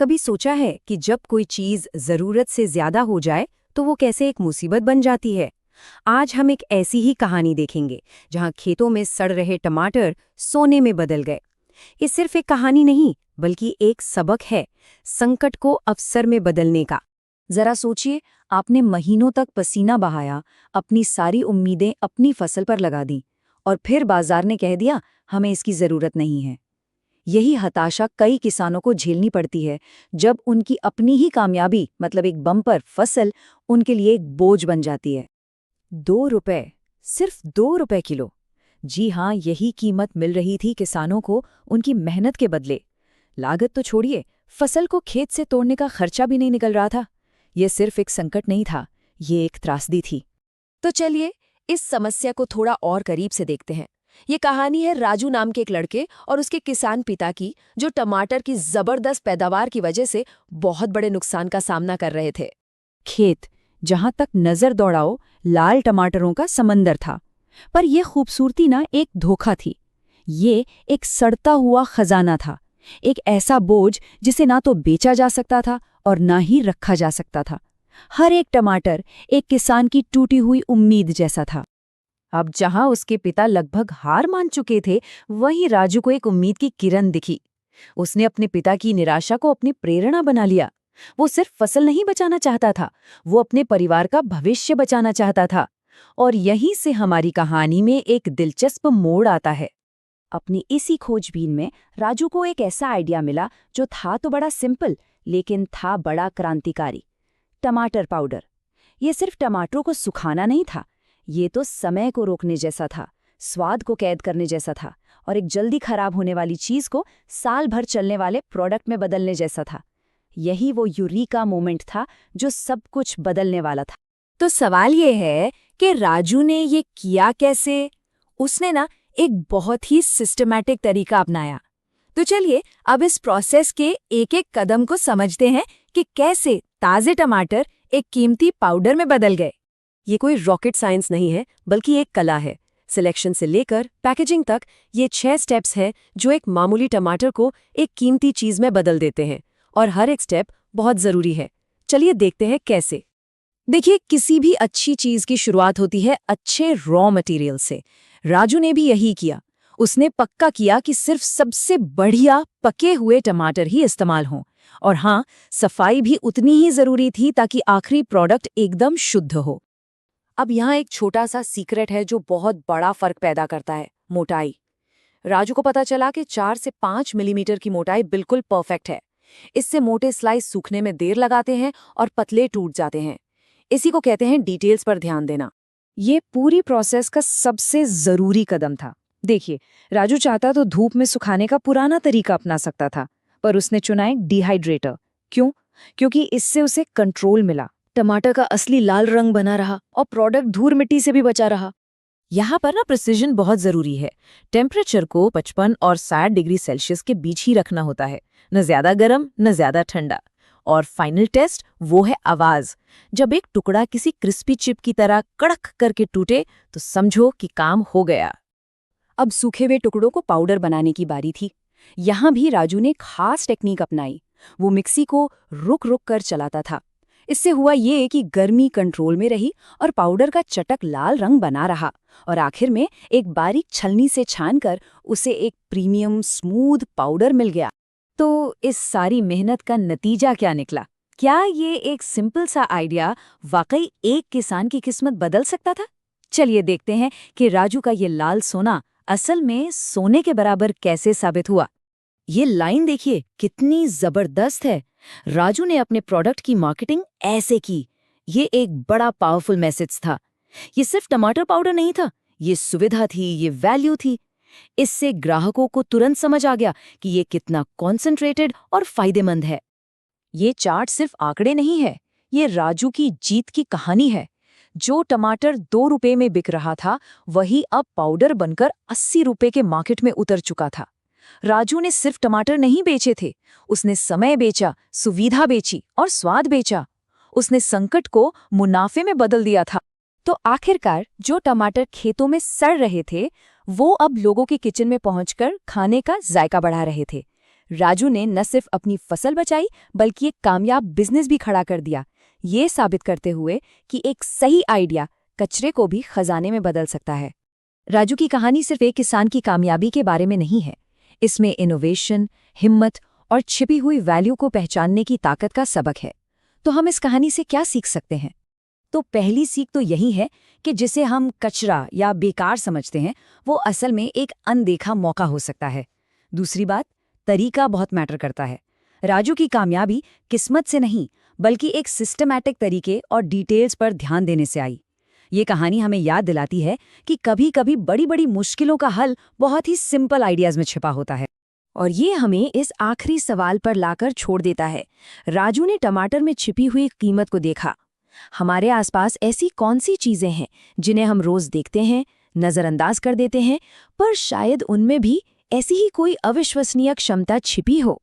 कभी सोचा है कि जब कोई चीज जरूरत से ज्यादा हो जाए तो वो कैसे एक मुसीबत बन जाती है। आज हम एक ऐसी ही कहानी देखेंगे जहां खेतों में सड़ रहे टमाटर सोने में बदल गए। ये सिर्फ एक कहानी नहीं बल्कि एक सबक है संकट को अवसर में बदलने का। जरा सोचिए, आपने महीनों तक पसीना बहाया, अपनी सारी उम्मीदें अपनी फसल पर लगा दी और फिर बाजार ने कह दिया हमें इसकी जरूरत नहीं है। यही हताशा कई किसानों को झेलनी पड़ती है जब उनकी अपनी ही कामयाबी मतलब एक बम्पर फसल उनके लिए एक बोझ बन जाती है। 2 रुपए, सिर्फ 2 रुपए किलो। जी हाँ, यही कीमत मिल रही थी किसानों को उनकी मेहनत के बदले। लागत तो छोड़िए, फसल को खेत से तोड़ने का खर्चा भी नहीं निकल रहा था। ये सिर्फ एक संकट नहीं था, ये एक त्रासदी थी। तो चलिए इस समस्या को थोड़ा और करीब से देखते हैं। ये कहानी है राजू नाम के एक लड़के और उसके किसान पिता की, जो टमाटर की जबरदस्त पैदावार की वजह से बहुत बड़े नुकसान का सामना कर रहे थे। खेत जहां तक नजर दौड़ाओ लाल टमाटरों का समंदर था, पर यह खूबसूरती ना एक धोखा थी। ये एक सड़ता हुआ खजाना था, एक ऐसा बोझ जिसे ना तो बेचा जा सकता था और ना ही रखा जा सकता था। हर एक टमाटर एक किसान की टूटी हुई उम्मीद जैसा था। अब जहां उसके पिता लगभग हार मान चुके थे, वहीं राजू को एक उम्मीद की किरण दिखी। उसने अपने पिता की निराशा को अपनी प्रेरणा बना लिया। वो सिर्फ फसल नहीं बचाना चाहता था, वो अपने परिवार का भविष्य बचाना चाहता था। और यहीं से हमारी कहानी में एक दिलचस्प मोड़ आता है। अपनी इसी खोजबीन में राजू को एक ऐसा आइडिया मिला जो था तो बड़ा सिंपल, लेकिन था बड़ा क्रांतिकारी। टमाटर पाउडर। ये सिर्फ टमाटरों को सुखाना नहीं था, ये तो समय को रोकने जैसा था, स्वाद को कैद करने जैसा था और एक जल्दी खराब होने वाली चीज को साल भर चलने वाले प्रोडक्ट में बदलने जैसा था। यही वो यूरीका मोमेंट था जो सब कुछ बदलने वाला था। तो सवाल ये है कि राजू ने ये किया कैसे? उसने ना एक बहुत ही सिस्टमैटिक तरीका अपनाया। तो चलिए अब इस प्रोसेस के एक एक कदम को समझते हैं कि कैसे ताजे टमाटर एक कीमती पाउडर में बदल गए। ये कोई रॉकेट साइंस नहीं है, बल्कि एक कला है। सिलेक्शन से लेकर पैकेजिंग तक ये 6 स्टेप्स हैं जो एक मामूली टमाटर को एक कीमती चीज में बदल देते हैं, और हर एक स्टेप बहुत जरूरी है। चलिए देखते हैं कैसे। देखिए, किसी भी अच्छी चीज की शुरुआत होती है अच्छे रॉ मटेरियल से। राजू ने भी यही किया। उसने पक्का किया कि सिर्फ सबसे बढ़िया पके हुए टमाटर ही इस्तेमाल हों। और हाँ, सफाई भी उतनी ही जरूरी थी ताकि आखिरी प्रोडक्ट एकदम शुद्ध हो। अब यहाँ एक छोटा सा सीक्रेट है जो बहुत बड़ा फर्क पैदा करता है, मोटाई। राजू को पता चला कि 4 से 5 मिलीमीटर की मोटाई बिल्कुल परफेक्ट है। इससे मोटे स्लाइस सूखने में देर लगाते हैं और पतले टूट जाते हैं। इसी को कहते हैं डिटेल्स पर ध्यान देना। ये पूरी प्रोसेस का सबसे जरूरी कदम था। देखिए, राजू चाहता तो धूप में सुखाने का पुराना तरीका अपना सकता था, पर उसने चुना एक डिहाइड्रेटर। क्यों? क्योंकि इससे उसे कंट्रोल मिला, टमाटर का असली लाल रंग बना रहा और प्रोडक्ट धूल मिट्टी से भी बचा रहा। यहाँ पर ना प्रिसिजन बहुत जरूरी है। टेम्परेचर को 55 और 60 डिग्री सेल्सियस के बीच ही रखना होता है, न ज्यादा गर्म न ज्यादा ठंडा। और फाइनल टेस्ट वो है आवाज। जब एक टुकड़ा किसी क्रिस्पी चिप की तरह कड़क करके टूटे तो समझो कि काम हो गया। अब सूखे हुए टुकड़ों को पाउडर बनाने की बारी थी। यहाँ भी राजू ने खास टेक्निक अपनाई। वो मिक्सी को रुक रुक कर चलाता था। इससे हुआ ये कि गर्मी कंट्रोल में रही और पाउडर का चटक लाल रंग बना रहा, और आखिर में एक बारीक छलनी से छानकर उसे एक प्रीमियम स्मूथ पाउडर मिल गया। तो इस सारी मेहनत का नतीजा क्या निकला? क्या ये एक सिंपल सा आइडिया वाकई एक किसान की किस्मत बदल सकता था? चलिए देखते हैं कि राजू का ये लाल सोना असल में सोने के बराबर कैसे साबित हुआ। ये लाइन देखिए कितनी जबरदस्त है। राजू ने अपने प्रोडक्ट की मार्केटिंग ऐसे की। ये एक बड़ा पावरफुल मैसेज था। ये सिर्फ टमाटर पाउडर नहीं था, ये सुविधा थी, ये वैल्यू थी। इससे ग्राहकों को तुरंत समझ आ गया कि ये कितना कॉन्सेंट्रेटेड और फायदेमंद है। ये चार्ट सिर्फ आंकड़े नहीं है, ये राजू की जीत की कहानी है। जो टमाटर 2 रुपए में बिक रहा था, वही अब पाउडर बनकर 80 रुपए के मार्केट में उतर चुका था। राजू ने सिर्फ टमाटर नहीं बेचे थे, उसने समय बेचा, सुविधा बेची और स्वाद बेचा। उसने संकट को मुनाफे में बदल दिया था। तो आखिरकार जो टमाटर खेतों में सड़ रहे थे, वो अब लोगों के किचन में पहुंचकर खाने का जायका बढ़ा रहे थे। राजू ने न सिर्फ अपनी फसल बचाई बल्कि एक कामयाब बिजनेस भी खड़ा कर दिया, ये साबित करते हुए कि एक सही आइडिया कचरे को भी खजाने में बदल सकता है। राजू की कहानी सिर्फ एक किसान की कामयाबी के बारे में नहीं है, इसमें इनोवेशन, हिम्मत और छिपी हुई वैल्यू को पहचानने की ताकत का सबक है। तो हम इस कहानी से क्या सीख सकते हैं? तो पहली सीख तो यही है कि जिसे हम कचरा या बेकार समझते हैं वो असल में एक अनदेखा मौका हो सकता है। दूसरी बात, तरीका बहुत मैटर करता है। राजू की कामयाबी किस्मत से नहीं बल्कि एक सिस्टमैटिक तरीके और डिटेल्स पर ध्यान देने से आई। ये कहानी हमें याद दिलाती है कि कभी-कभी बड़ी-बड़ी मुश्किलों का हल बहुत ही सिंपल आइडियाज में छिपा होता है। और ये हमें इस आखिरी सवाल पर लाकर छोड़ देता है। राजू ने टमाटर में छिपी हुई कीमत को देखा। हमारे आसपास ऐसी कौन सी चीजें हैं जिन्हें हम रोज देखते हैं, नजरअंदाज कर देते हैं, पर शायद उनमें भी ऐसी ही कोई अविश्वसनीय क्षमता छिपी हो।